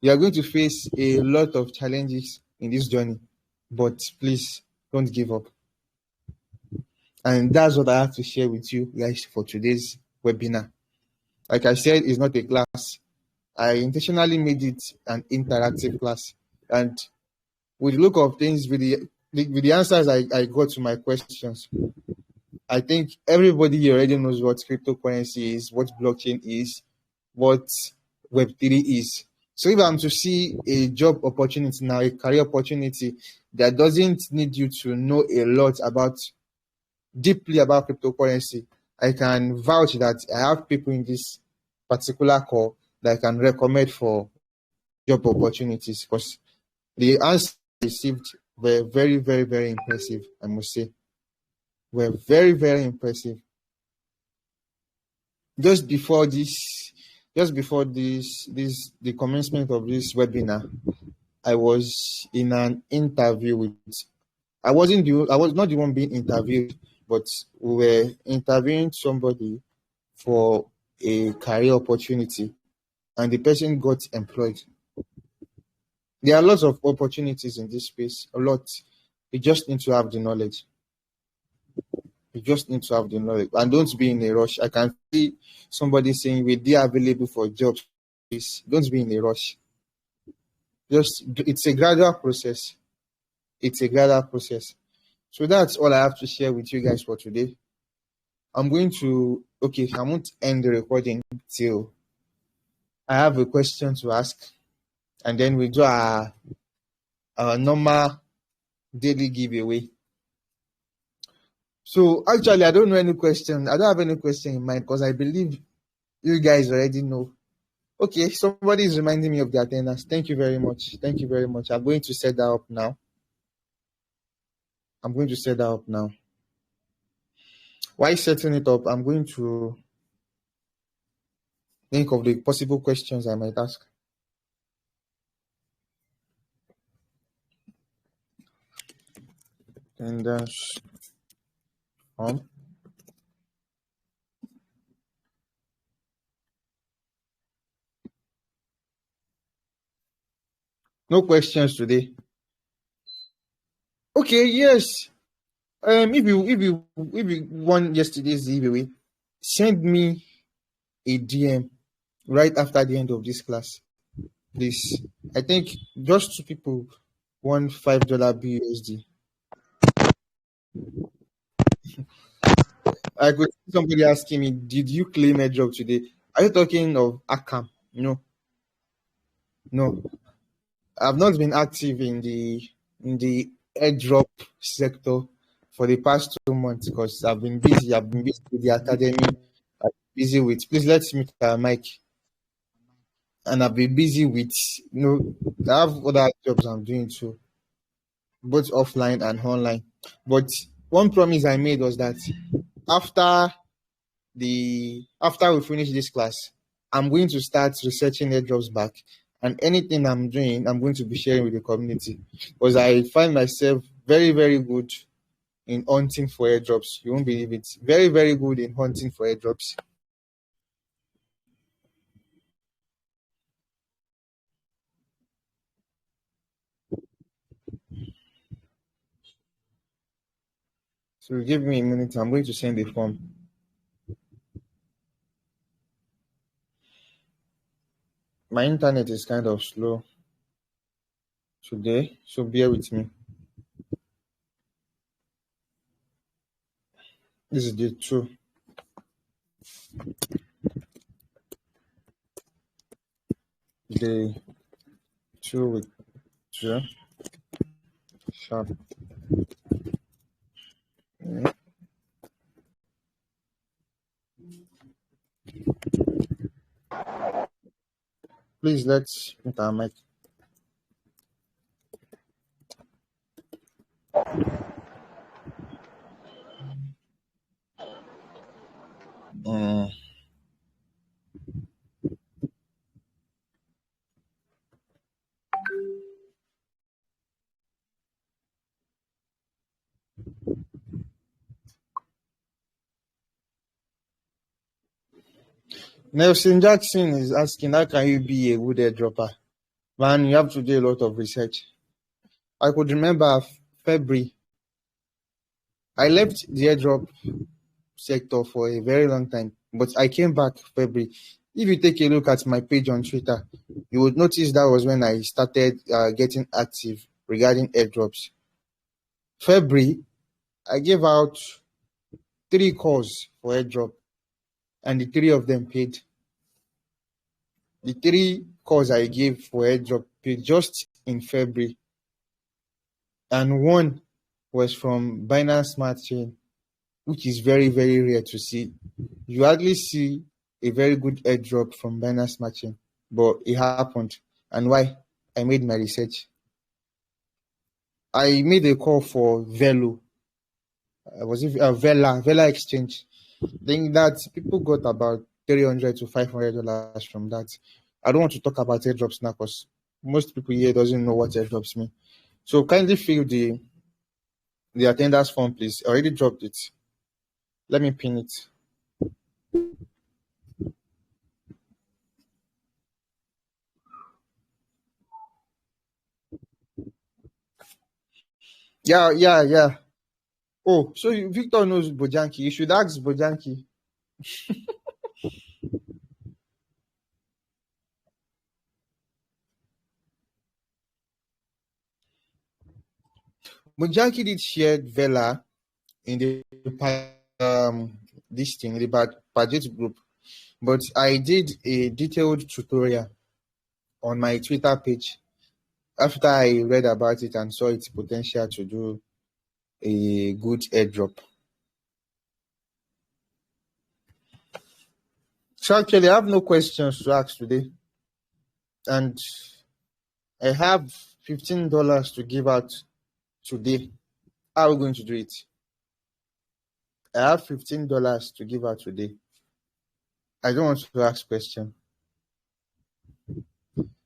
You are going to face a lot of challenges in this journey, but please don't give up. And that's what I have to share with you guys for today's webinar. Like I said, it's not a class. I intentionally made it an interactive class. And with the look of things, with the answers I got to my questions, I think everybody already knows what cryptocurrency is, what blockchain is, what Web3 is. So if I'm to see a job opportunity now, a career opportunity that doesn't need you to know a lot deeply about cryptocurrency, I can vouch that I have people in this particular call that I can recommend for job opportunities, because the answers received were very, very, very impressive, I must say. Were very, very impressive. Just before the commencement of this webinar, I was in an interview with, I was not the one being interviewed, but we were interviewing somebody for a career opportunity, and the person got employed. There are lots of opportunities in this space, a lot. You just need to have the knowledge. You just need to have the knowledge, and don't be in a rush. I can see somebody saying, "We're there available for jobs." Please, don't be in a rush. It's a gradual process. It's a gradual process. So that's all I have to share with you guys for today. I won't end the recording till I have a question to ask, and then we do our normal daily giveaway. So actually, I don't know any question. I don't have any question in mind because I believe you guys already know. Okay, somebody is reminding me of the attendance. Thank you very much. Thank you very much. I'm going to set that up now. While setting it up, I'm going to think of the possible questions I might ask. Attendance on. No questions today. Okay, yes. If you won yesterday's giveaway, send me a DM right after the end of this class, please. I think just 2 people won $5 BUSD. I could see somebody asking me, "Did you claim a job today?" Are you talking of Akam? No. I've not been active in the airdrop sector for the past 2 months because I've been busy. I've been busy with the academy. I've been busy with, please let's mute Mike. And I've been busy with, I have other jobs I'm doing too, both offline and online. But one promise I made was that after we finish this class, I'm going to start researching airdrops back, and anything I'm doing, I'm going to be sharing with the community, because I find myself very, very good in hunting for airdrops. You won't believe it. Very, very good in hunting for airdrops. So give me a minute. I'm going to send the form. My internet is kind of slow today, so bear with me. This is day 2. Day 2 with 2. Sharp. Yeah. Please let's put our mic. Nelson Jackson is asking, how can you be a good airdropper? Man, you have to do a lot of research. I could remember February. I left the airdrop sector for a very long time, but I came back February. If you take a look at my page on Twitter, you would notice that was when I started getting active regarding airdrops. February, I gave out 3 calls for airdrop, and the 3 of them paid. The 3 calls I gave for airdrop paid just in February, and 1 was from Binance Smart Chain, which is very, very rare to see. You hardly see a very good airdrop from Binance Smart Chain, but it happened. And why? I made my research. I made a call for Velo. Was it Vela Exchange? I think that people got about $300 to $500 from that. I don't want to talk about airdrops now because most people here doesn't know what airdrops mean. So kindly fill the attendance form, please. I already dropped it. Let me pin it. Yeah. Oh, so Victor knows Bojanki. You should ask Bojanki. Bojanki did share Vela in the this thing, the budget group, but I did a detailed tutorial on my Twitter page after I read about it and saw its potential to do a good airdrop. So actually, I have no questions to ask today, and I have $15 to give out today. How are we going to do it? I have $15 to give out today. I don't want to ask question.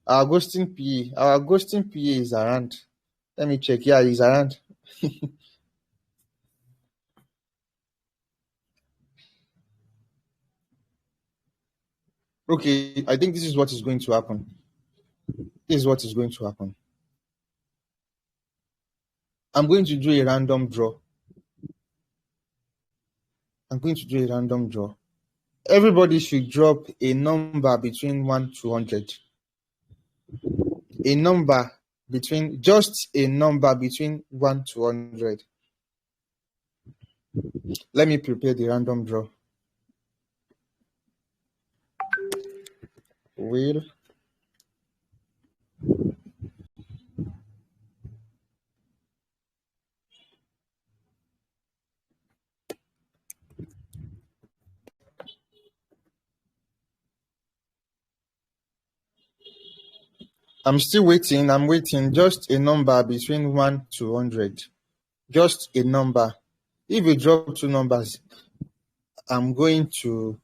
Our ghosting PA is around. Let me check. Yeah, he's around. Okay, I think this is what is going to happen. I'm going to do a random draw. Everybody should drop a number between 1 to 100. Just a number between 1 to 100. Let me prepare the random draw. Will I'm still waiting. I'm waiting. Just a number between 1 to 100. Just a number. If you drop two numbers, I'm going to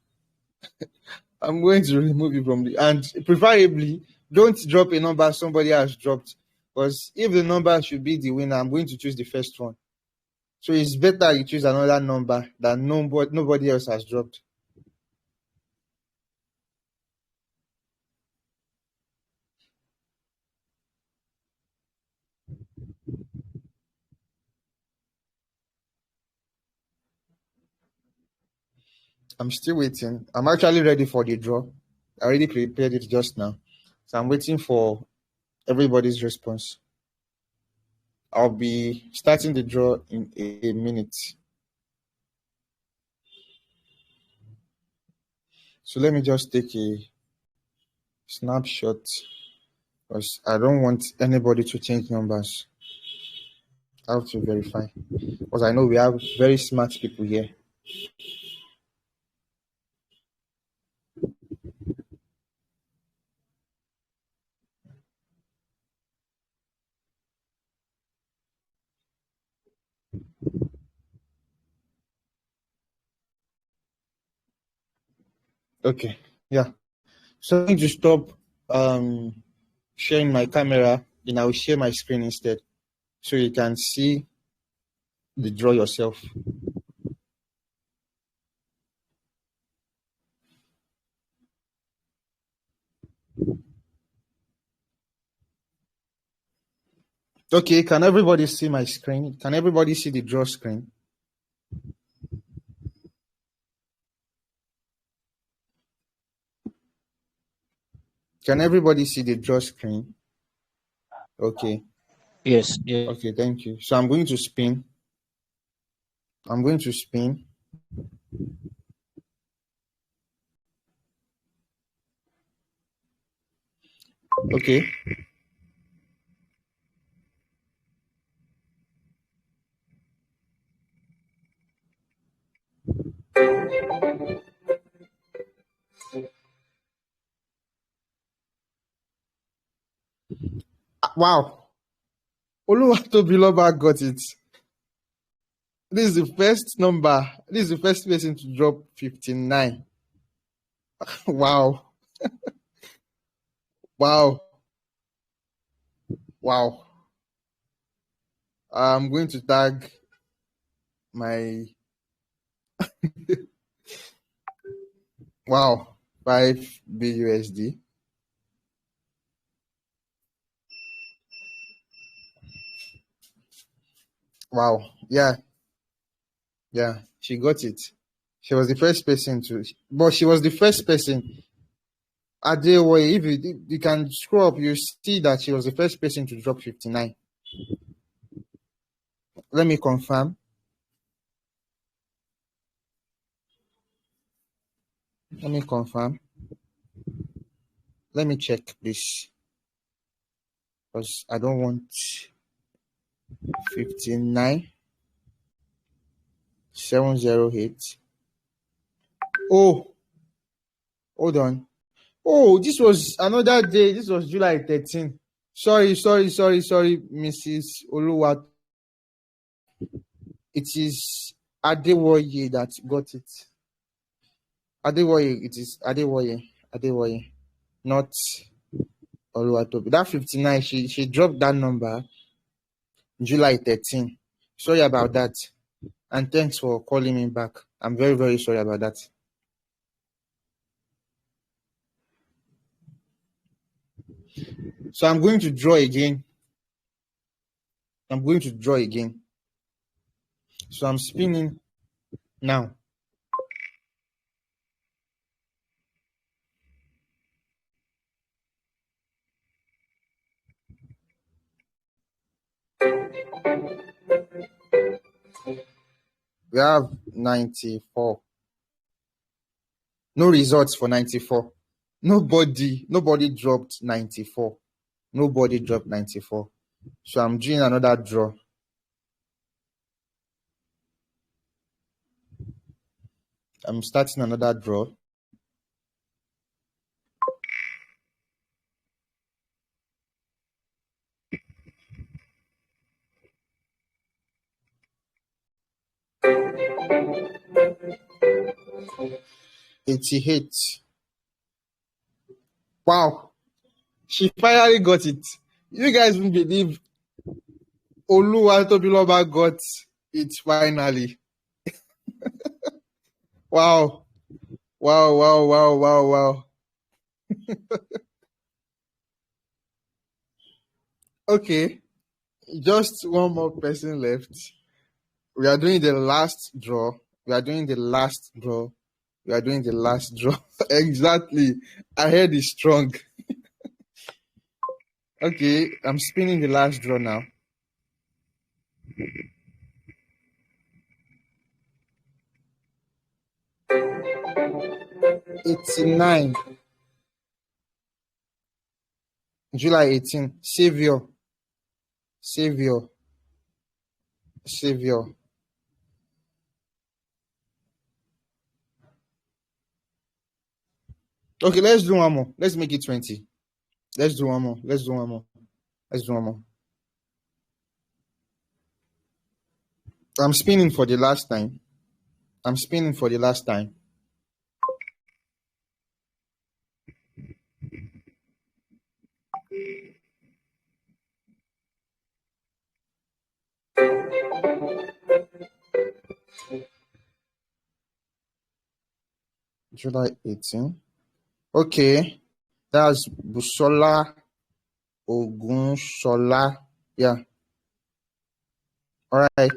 remove you from the, and preferably don't drop a number somebody has dropped, because if the number should be the winner, I'm going to choose the first one. So it's better you choose another number that nobody else has dropped. I'm still waiting. I'm actually ready for the draw. I already prepared it just now. So I'm waiting for everybody's response. I'll be starting the draw in a minute. So let me just take a snapshot, because I don't want anybody to change numbers. I have to verify, because I know we have very smart people here. Okay, yeah. So I'm going to stop sharing my camera, and I'll share my screen instead, so you can see the draw yourself. Okay, can everybody see my screen? Can everybody see the draw screen? Can everybody see the draw screen? Okay. Yes, yes. Okay, thank you. So I'm going to spin. I'm going to spin. Okay. Wow. Oluwatobiloba got it. This is the first number. This is the first person to drop 59. Wow. Wow. Wow. I'm going to tag my wow 5 BUSD. Wow. Yeah. Yeah. She got it. She was the first person to, but she was the first person. Adewoye, if you can scroll up, you see that she was the first person to drop 59. Let me confirm. Let me confirm. Let me check this, because I don't want 59 708. Oh, hold on. Oh, this was another day. This was July 13. Sorry, Mrs. Oluwat. It is Adewoye that got it. Adewoye, it is Adewoye, not Oluwatobi. That 59, she dropped that number July 13. Sorry about that. And thanks for calling me back. I'm very, very sorry about that. So I'm going to draw again. So I'm spinning now. We have 94. No results for 94. Nobody dropped 94. Nobody dropped 94. So I'm doing another draw. I'm starting another draw. 88. Wow, she finally got it. You guys won't believe Oluwatobiloba got it finally. Wow. Wow, wow, wow, wow, wow. Okay, just one more person left. We are doing the last draw. We are doing the last draw. We are doing the last draw. Exactly. I heard is strong. Okay, I'm spinning the last draw now. '89. July 18. Savior. Savior. Savior. Okay, let's do one more. Let's make it 20. Let's do one more. Let's do one more. Let's do one more. I'm spinning for the last time. I'm spinning for the last time. July 18. Okay, that's Busola Ogunshola. Yeah. All right.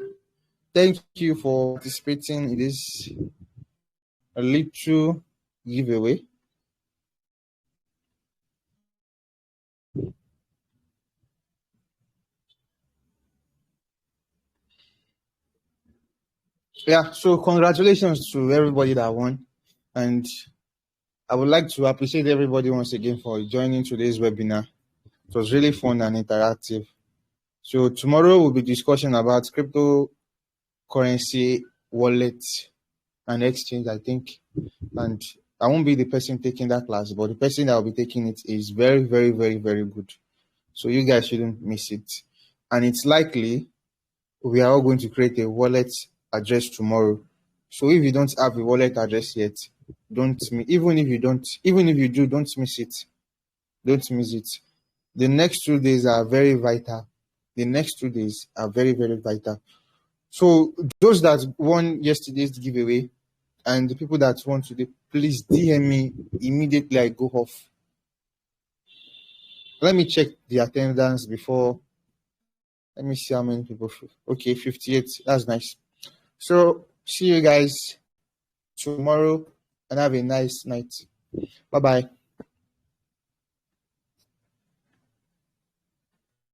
Thank you for participating in this little giveaway. Yeah, so congratulations to everybody that won. And I would like to appreciate everybody once again for joining today's webinar. It was really fun and interactive. So tomorrow we'll be discussing about cryptocurrency wallet and exchange, I think. And I won't be the person taking that class, but the person that will be taking it is very, very, very, very good. So you guys shouldn't miss it. And it's likely we are all going to create a wallet address tomorrow. So if you don't have a wallet address yet, even if you do, don't miss it. Don't miss it. The next 2 days are very vital. The next 2 days are very, very vital. So those that won yesterday's giveaway and the people that won today, please DM me immediately I go off. Let me check the attendance before. Let me see how many people. Okay, 58. That's nice. So see you guys tomorrow and have a nice night. Bye-bye.